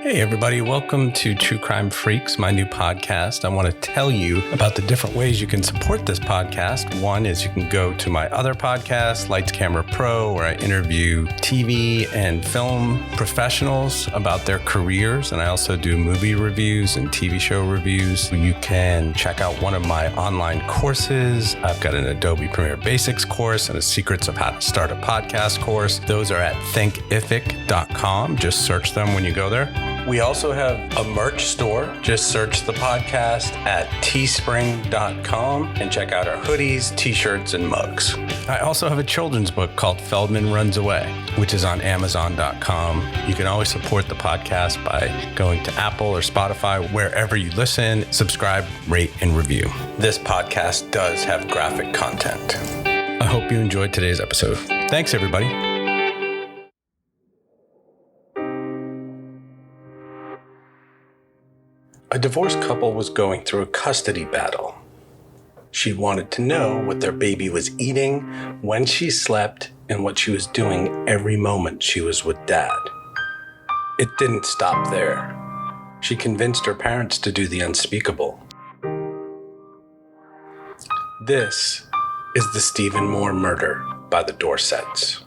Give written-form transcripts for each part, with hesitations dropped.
Hey everybody, welcome to True Crime Freaks, my new podcast. I want to tell you about the different ways you can support this podcast. One is you can go to my other podcast, Lights Camera Pro, where I interview TV and film professionals about their careers. And I also do movie reviews and TV show reviews. You can check out one of my online courses. I've got an Adobe Premiere Basics course and a Secrets of How to Start a Podcast course. Those are at thinkific.com. Just search them when you go there. We also have a merch store. Just search the podcast at teespring.com and check out our hoodies, t-shirts, and mugs. I also have a children's book called Feldman Runs Away, which is on amazon.com. You can always support the podcast by going to Apple or Spotify, wherever you listen, subscribe, rate, and review. This podcast does have graphic content. I hope you enjoyed today's episode. Thanks, everybody. A divorced couple was going through a custody battle. She wanted to know what their baby was eating, when she slept, and what she was doing every moment she was with Dad. It didn't stop there. She convinced her parents to do the unspeakable. This is the Evelyn Moore murder by the Dorsetts.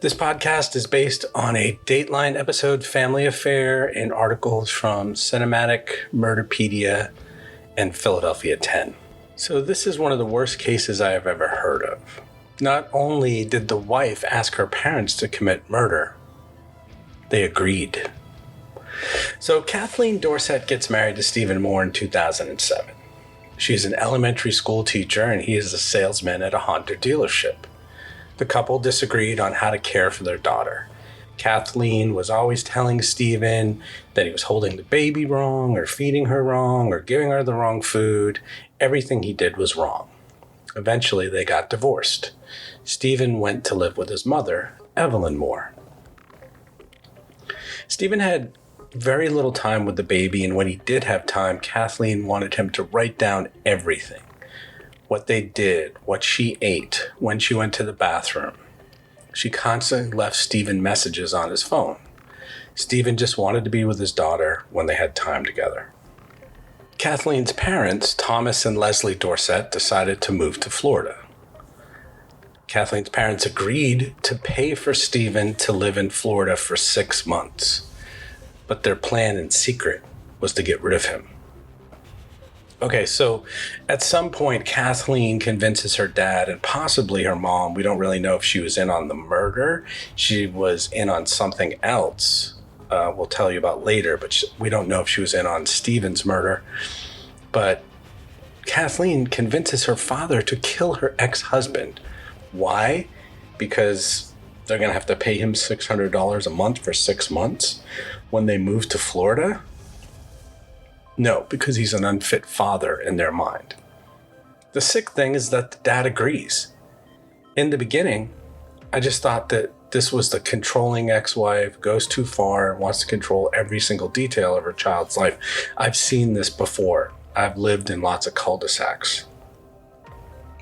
This podcast is based on a Dateline episode, Family Affair, and articles from Cinematic, Murderpedia, and Philadelphia 10. So this is one of the worst cases I have ever heard of. Not only did the wife ask her parents to commit murder, they agreed. So Kathleen Dorsett gets married to Evelyn Moore in 2007. She's an elementary school teacher and he is a salesman at a Honda dealership. The couple disagreed on how to care for their daughter. Kathleen was always telling Stephen that he was holding the baby wrong or feeding her wrong or giving her the wrong food. Everything he did was wrong. Eventually, they got divorced. Stephen went to live with his mother, Evelyn Moore. Stephen had very little time with the baby, and when he did have time, Kathleen wanted him to write down everything. What they did, what she ate, when she went to the bathroom. She constantly left Stephen messages on his phone. Stephen just wanted to be with his daughter when they had time together. Kathleen's parents, Thomas and Leslie Dorsett, decided to move to Florida. Kathleen's parents agreed to pay for Stephen to live in Florida for 6 months, but their plan in secret was to get rid of him. Okay, so at some point, Kathleen convinces her dad and possibly her mom. We don't really know if she was in on the murder. She was in on something else. We'll tell you about later, but we don't know if she was in on Stephen's murder. But Kathleen convinces her father to kill her ex-husband. Why? Because they're going to have to pay him $600 a month for 6 months when they move to Florida? No, because he's an unfit father in their mind. The sick thing is that the dad agrees. In the beginning, I just thought that this was the controlling ex-wife, goes too far, wants to control every single detail of her child's life. I've seen this before. I've lived in lots of cul-de-sacs.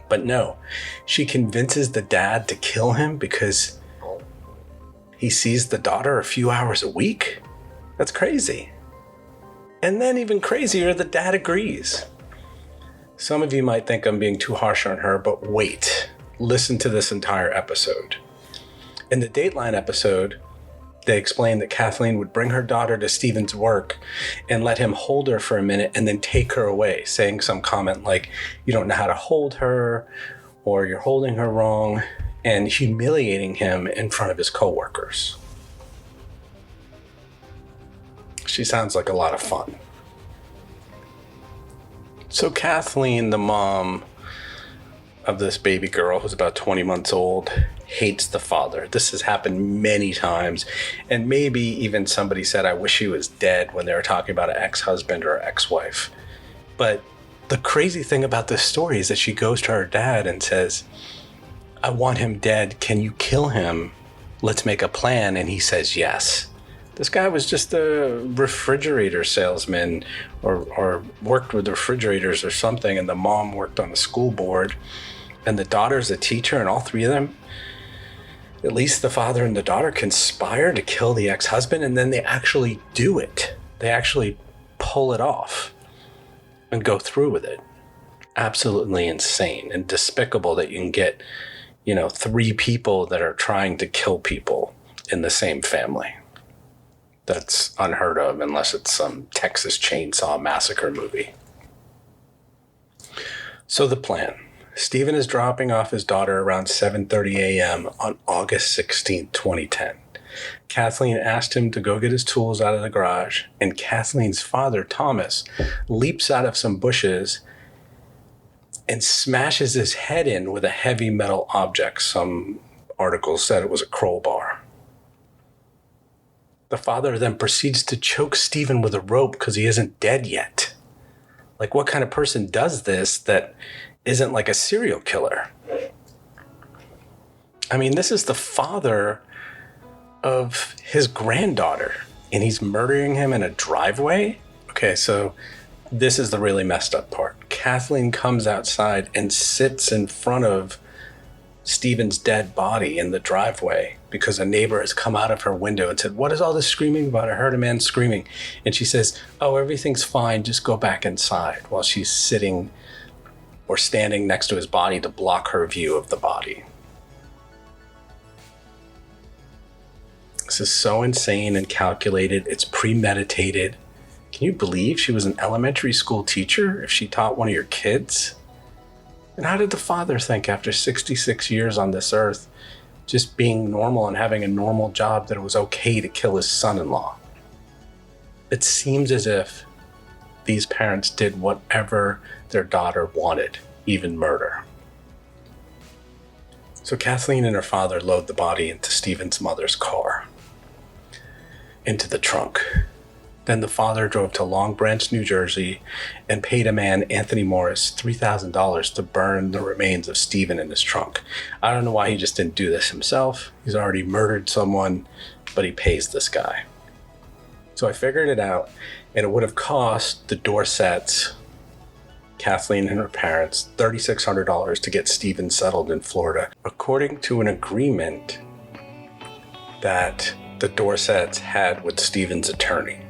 But no, she convinces the dad to kill him because he sees the daughter a few hours a week? That's crazy. And then even crazier, the dad agrees. Some of you might think I'm being too harsh on her, but wait. Listen to this entire episode. In the Dateline episode, they explained that Kathleen would bring her daughter to Stephen's work and let him hold her for a minute and then take her away, saying some comment like, you don't know how to hold her, or you're holding her wrong, and humiliating him in front of his coworkers. She sounds like a lot of fun. So Kathleen, the mom of this baby girl who's about 20 months old, hates the father. This has happened many times. And maybe even somebody said, I wish he was dead when they were talking about an ex-husband or ex-wife. But the crazy thing about this story is that she goes to her dad and says, I want him dead. Can you kill him? Let's make a plan. And he says yes. This guy was just a refrigerator salesman or worked with refrigerators or something. And the mom worked on the school board. And the daughter's a teacher. And all three of them, at least the father and the daughter, conspire to kill the ex-husband. And then they actually do it. They actually pull it off and go through with it. Absolutely insane and despicable that you can get, three people that are trying to kill people in the same family. That's unheard of unless it's some Texas Chainsaw Massacre movie. So the plan. Stephen is dropping off his daughter around 7:30 a.m. on August 16, 2010. Kathleen asked him to go get his tools out of the garage, and Kathleen's father, Thomas, leaps out of some bushes and smashes his head in with a heavy metal object. Some articles said it was a crowbar. The father then proceeds to choke Stephen with a rope because he isn't dead yet. Like, what kind of person does this that isn't like a serial killer? I mean, this is the father of his granddaughter, and he's murdering him in a driveway? Okay, so this is the really messed up part. Kathleen comes outside and sits in front of Stephen's dead body in the driveway because a neighbor has come out of her window and said, what is all this screaming about? I heard a man screaming. And she says, oh, everything's fine. Just go back inside, while she's sitting or standing next to his body to block her view of the body. This is so insane and calculated. It's premeditated. Can you believe she was an elementary school teacher if she taught one of your kids? And how did the father think after 66 years on this earth, just being normal and having a normal job, that it was okay to kill his son-in-law? It seems as if these parents did whatever their daughter wanted, even murder. So Kathleen and her father load the body into Stephen's mother's car, into the trunk. Then the father drove to Long Branch, New Jersey, and paid a man, Anthony Morris, $3,000 to burn the remains of Stephen in his trunk. I don't know why he just didn't do this himself. He's already murdered someone, but he pays this guy. So I figured it out, and it would have cost the Dorsetts, Kathleen and her parents, $3,600 to get Stephen settled in Florida, according to an agreement that the Dorsetts had with Stephen's attorney.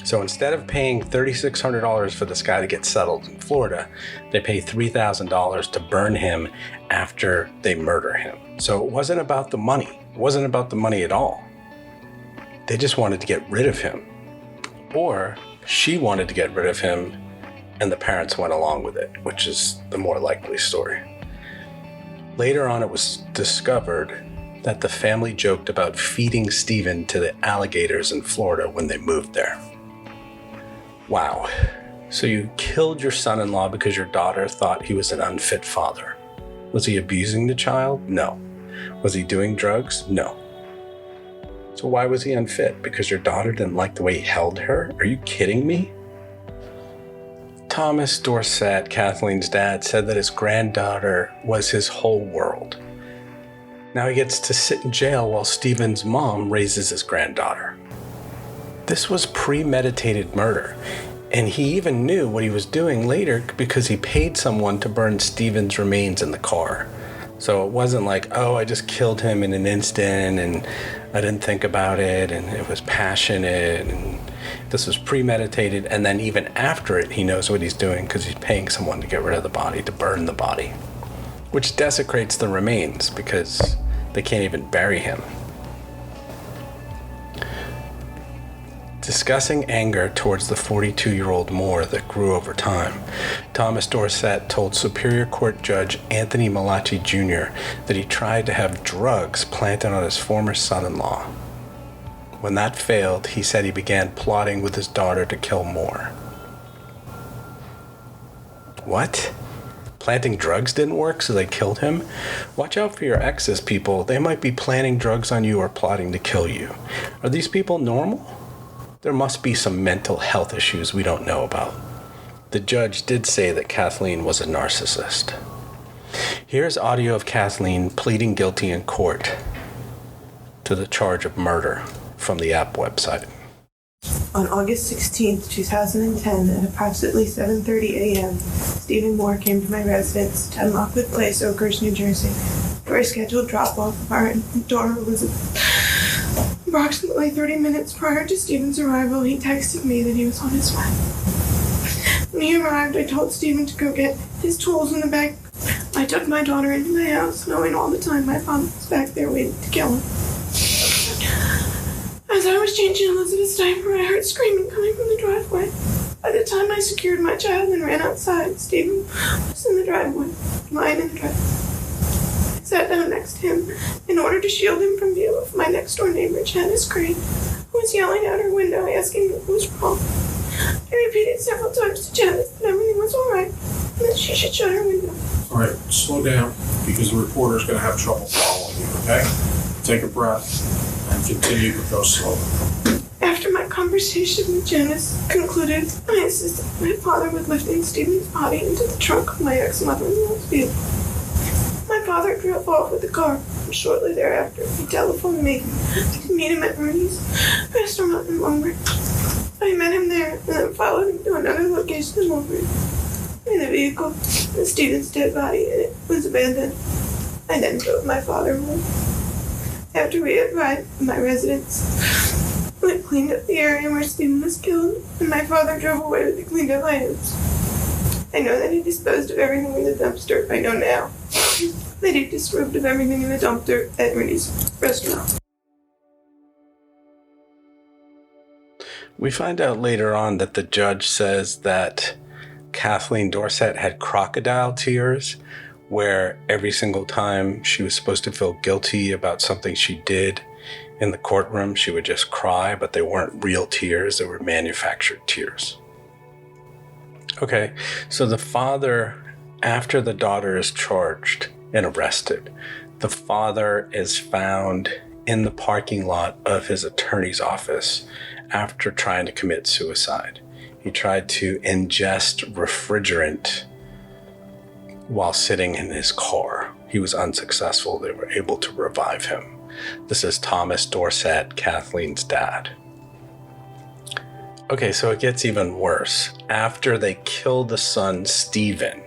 So instead of paying $3,600 for this guy to get settled in Florida, they pay $3,000 to burn him after they murder him. So it wasn't about the money. It wasn't about the money at all. They just wanted to get rid of him. Or she wanted to get rid of him and the parents went along with it, which is the more likely story. Later on, it was discovered that the family joked about feeding Stephen to the alligators in Florida when they moved there. Wow. So you killed your son-in-law because your daughter thought he was an unfit father. Was he abusing the child? No. Was he doing drugs? No. So why was he unfit? Because your daughter didn't like the way he held her? Are you kidding me? Thomas Dorsett, Kathleen's dad, said that his granddaughter was his whole world. Now he gets to sit in jail while Stephen's mom raises his granddaughter. This was premeditated murder, and he even knew what he was doing later because he paid someone to burn Stephen's remains in the car. So it wasn't like, oh, I just killed him in an instant and I didn't think about it and it was passionate. And this was premeditated, and then even after it, he knows what he's doing because he's paying someone to get rid of the body, to burn the body, which desecrates the remains because they can't even bury him. Discussing anger towards the 42-year-old Moore that grew over time, Thomas Dorsett told Superior Court Judge Anthony Malachi Jr. that he tried to have drugs planted on his former son-in-law. When that failed, he said he began plotting with his daughter to kill Moore. What? Planting drugs didn't work, so they killed him? Watch out for your exes, people. They might be planting drugs on you or plotting to kill you. Are these people normal? There must be some mental health issues we don't know about. the judge did say that Kathleen was a narcissist. Here's audio of Kathleen pleading guilty in court to the charge of murder from the app website. On August 16, 2010, at approximately 7:30 a.m., Stephen Moore came to my residence, 10 Lockwood Place, Oakhurst, New Jersey. For a scheduled drop-off, our door was approximately 30 minutes prior to Stephen's arrival. He texted me that he was on his way. When he arrived, I told Stephen to go get his tools in the back. I took my daughter into my house, knowing all the time my father was back there waiting to kill him. As I was changing Elizabeth's diaper, I heard screaming coming from the driveway. By the time I secured my child and ran outside, Stephen was in the driveway, lying in the driveway. I sat down next to him in order to shield him from view of my next-door neighbor, Janice Crane, who was yelling out her window, asking what was wrong. I repeated several times to Janice that everything was all right and that she should shut her window. All right, slow down, because the reporter's going to have trouble following you, okay? Take a breath and continue to go slowly. After my conversation with Janice concluded, I insisted my father would lifting Stephen's body into the trunk of my ex-mother-in-law's vehicle. My father drove off with the car, and shortly thereafter, he telephoned me to meet him at Rudy's restaurant in Lombard. I met him there and then followed him to another location in Lombard. In the vehicle, was Stephen's dead body, and it was abandoned. I then drove my father home. After we had arrived at my residence, we cleaned up the area where Stephen was killed, and my father drove away with the cleaned up items. I know that he disposed of everything in the dumpster. I know now that he disposed of everything in the dumpster at Rudy's restaurant. We find out later on that the judge says that Kathleen Dorsett had crocodile tears, where every single time she was supposed to feel guilty about something she did in the courtroom, she would just cry, but they weren't real tears, they were manufactured tears. Okay, so the father, after the daughter is charged and arrested, the father is found in the parking lot of his attorney's office after trying to commit suicide. He tried to ingest refrigerant while sitting in his car. He was unsuccessful. They were able to revive him. This is Thomas Dorsett, Kathleen's dad. Okay, so it gets even worse. After they killed the son, Stephen,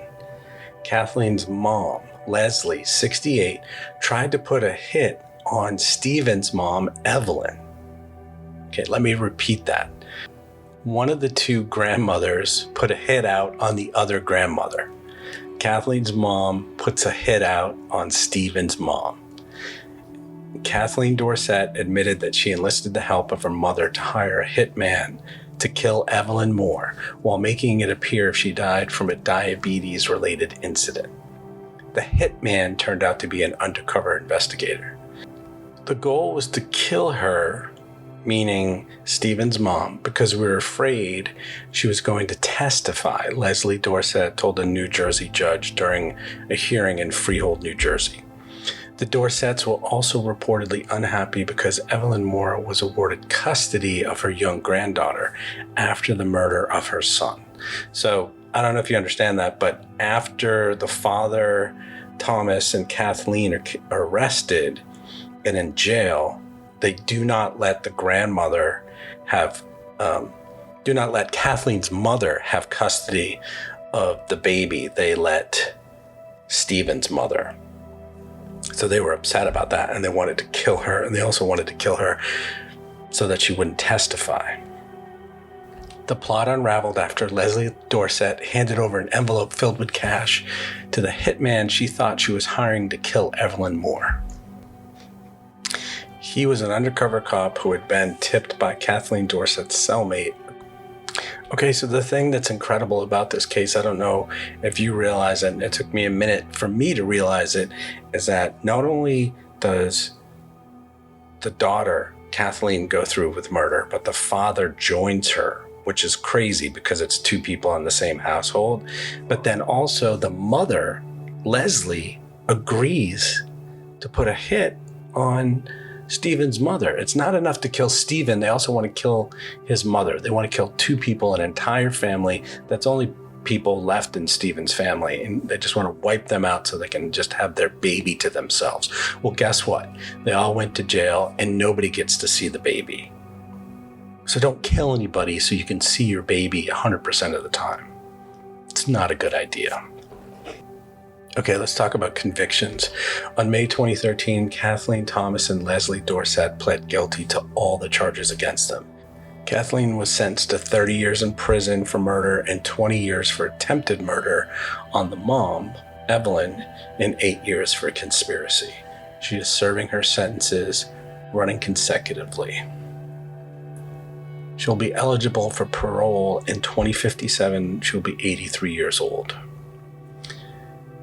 Kathleen's mom, Leslie, 68, tried to put a hit on Stephen's mom, Evelyn. Okay, let me repeat that. One of the two grandmothers put a hit out on the other grandmother. Kathleen's mom puts a hit out on Stephen's mom. Kathleen Dorsett admitted that she enlisted the help of her mother to hire a hitman to kill Evelyn Moore while making it appear she died from a diabetes-related incident. The hitman turned out to be an undercover investigator. The goal was to kill her, meaning Stephen's mom, because we were afraid she was going to testify, Leslie Dorsett told a New Jersey judge during a hearing in Freehold, New Jersey. The Dorsetts were also reportedly unhappy because Evelyn Moore was awarded custody of her young granddaughter after the murder of her son. So I don't know if you understand that, but after the father, Thomas, and Kathleen are arrested and in jail, they do not let the grandmother do not let Kathleen's mother have custody of the baby. They let Stephen's mother. So they were upset about that, and they wanted to kill her, and they also wanted to kill her so that she wouldn't testify. The plot unraveled after Leslie Dorsett handed over an envelope filled with cash to the hitman she thought she was hiring to kill Evelyn Moore. He was an undercover cop who had been tipped by Kathleen Dorsett's cellmate. Okay, so the thing that's incredible about this case, I don't know if you realize it, and it took me a minute for me to realize it, is that not only does the daughter, Kathleen, go through with murder, but the father joins her, which is crazy because it's two people in the same household. But then also the mother, Leslie, agrees to put a hit on Stephen's mother. It's not enough to kill Stephen. They also want to kill his mother. They want to kill two people, an entire family that's only people left in Stephen's family, and they just want to wipe them out so they can just have their baby to themselves. Well, guess what? They all went to jail and nobody gets to see the baby. So don't kill anybody so you can see your baby 100% of the time. It's not a good idea. Okay, let's talk about convictions. On May 2013, Kathleen Thomas and Leslie Dorsett pled guilty to all the charges against them. Kathleen was sentenced to 30 years in prison for murder and 20 years for attempted murder on the mom, Evelyn, and 8 years for conspiracy. She is serving her sentences, running consecutively. She'll be eligible for parole in 2057. She'll be 83 years old.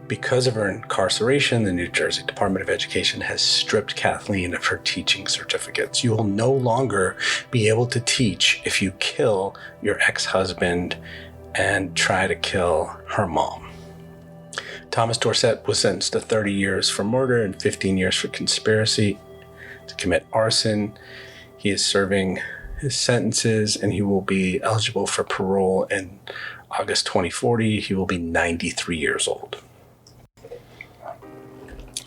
Because of her incarceration, the New Jersey Department of Education has stripped Kathleen of her teaching certificates. You will no longer be able to teach if you kill your ex-husband and try to kill her mom. Thomas Dorsett was sentenced to 30 years for murder and 15 years for conspiracy to commit arson. He is serving his sentences and he will be eligible for parole in August 2040. He will be 93 years old.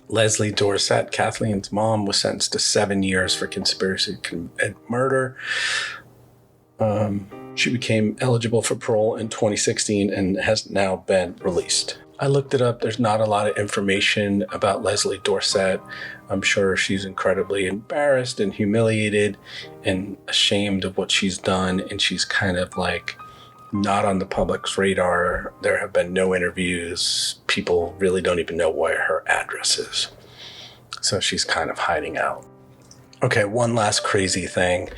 Leslie Dorsett, Kathleen's mom, was sentenced to 7 years for conspiracy to commit murder. She became eligible for parole in 2016 and has now been released. I looked it up. There's not a lot of information about Leslie Dorsett. I'm sure she's incredibly embarrassed and humiliated and ashamed of what she's done. And she's kind of like not on the public's radar. There have been no interviews. People really don't even know where her address is. So she's kind of hiding out. Okay, one last crazy thing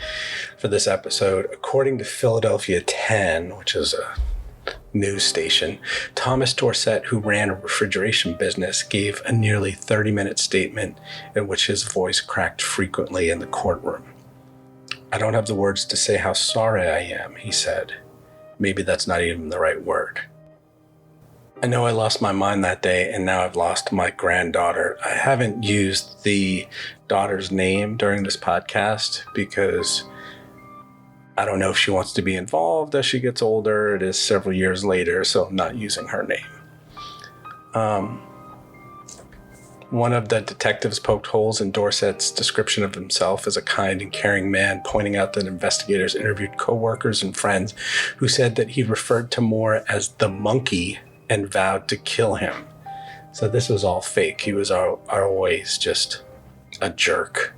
for this episode. According to Philadelphia 10, which is a news station, Thomas Dorsett, who ran a refrigeration business, gave a nearly 30-minute statement in which his voice cracked frequently in the courtroom. "I don't have the words to say how sorry I am," he said. Maybe that's not even the right word. I know I lost my mind that day, and now I've lost my granddaughter. I haven't used the daughter's name during this podcast because I don't know if she wants to be involved as she gets older. It is several years later, so I'm not using her name. One of the detectives poked holes in Dorsett's description of himself as a kind and caring man, pointing out that investigators interviewed co-workers and friends who said that he referred to Moore as the monkey and vowed to kill him. So this was all fake. He was always just a jerk.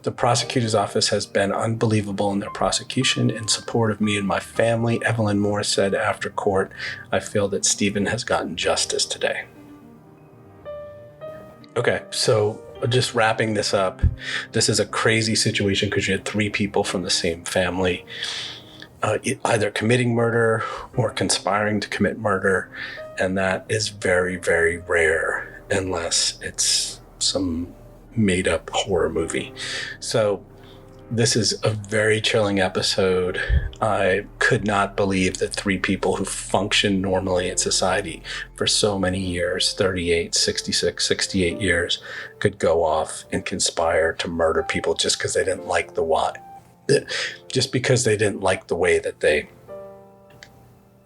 The prosecutor's office has been unbelievable in their prosecution in support of me and my family. Evelyn Moore said after court, "I feel that Stephen has gotten justice today." Okay, so just wrapping this up, this is a crazy situation because you had 3 people from the same family either committing murder or conspiring to commit murder, and that is very, very rare unless it's some made-up horror movie. So this is a very chilling episode. I could not believe that 3 people who function normally in society for so many years, 38, 66, 68 years, could go off and conspire to murder people just because they didn't like just because they didn't like the way that they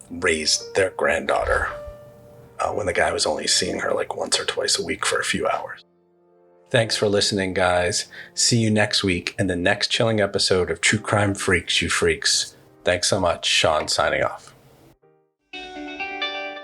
raised their granddaughter when the guy was only seeing her like once or twice a week for a few hours. Thanks for listening, guys. See you next week in the next chilling episode of True Crime Freaks, you freaks. Thanks so much. Sean signing off.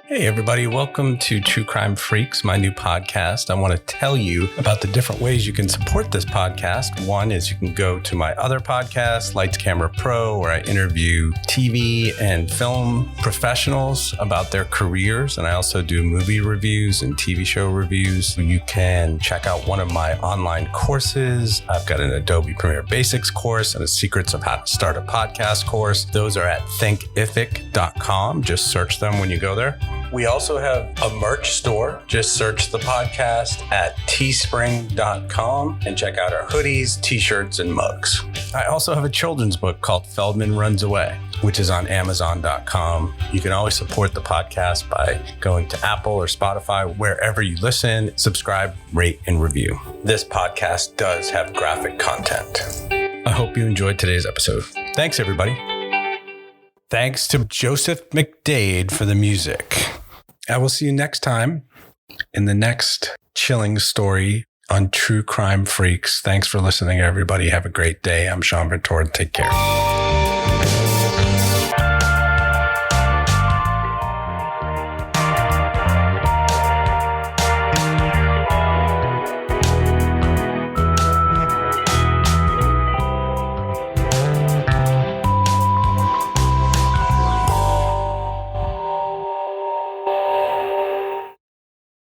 Hey everybody, welcome to True Crime Freaks, my new podcast. I want to tell you about the different ways you can support this podcast. One is you can go to my other podcast, Lights Camera Pro, where I interview TV and film professionals about their careers. And I also do movie reviews and TV show reviews. You can check out one of my online courses. I've got an Adobe Premiere Basics course and a Secrets of How to Start a Podcast course. Those are at thinkific.com. Just search them when you go there. We also have a merch store. Just search the podcast at teespring.com and check out our hoodies, t-shirts, and mugs. I also have a children's book called Feldman Runs Away, which is on Amazon.com. You can always support the podcast by going to Apple or Spotify, wherever you listen, subscribe, rate, and review. This podcast does have graphic content. I hope you enjoyed today's episode. Thanks, everybody. Thanks to Joseph McDade for the music. I will see you next time in the next chilling story on True Crime Freaks. Thanks for listening, everybody. Have a great day. I'm Sean Ventura. Take care.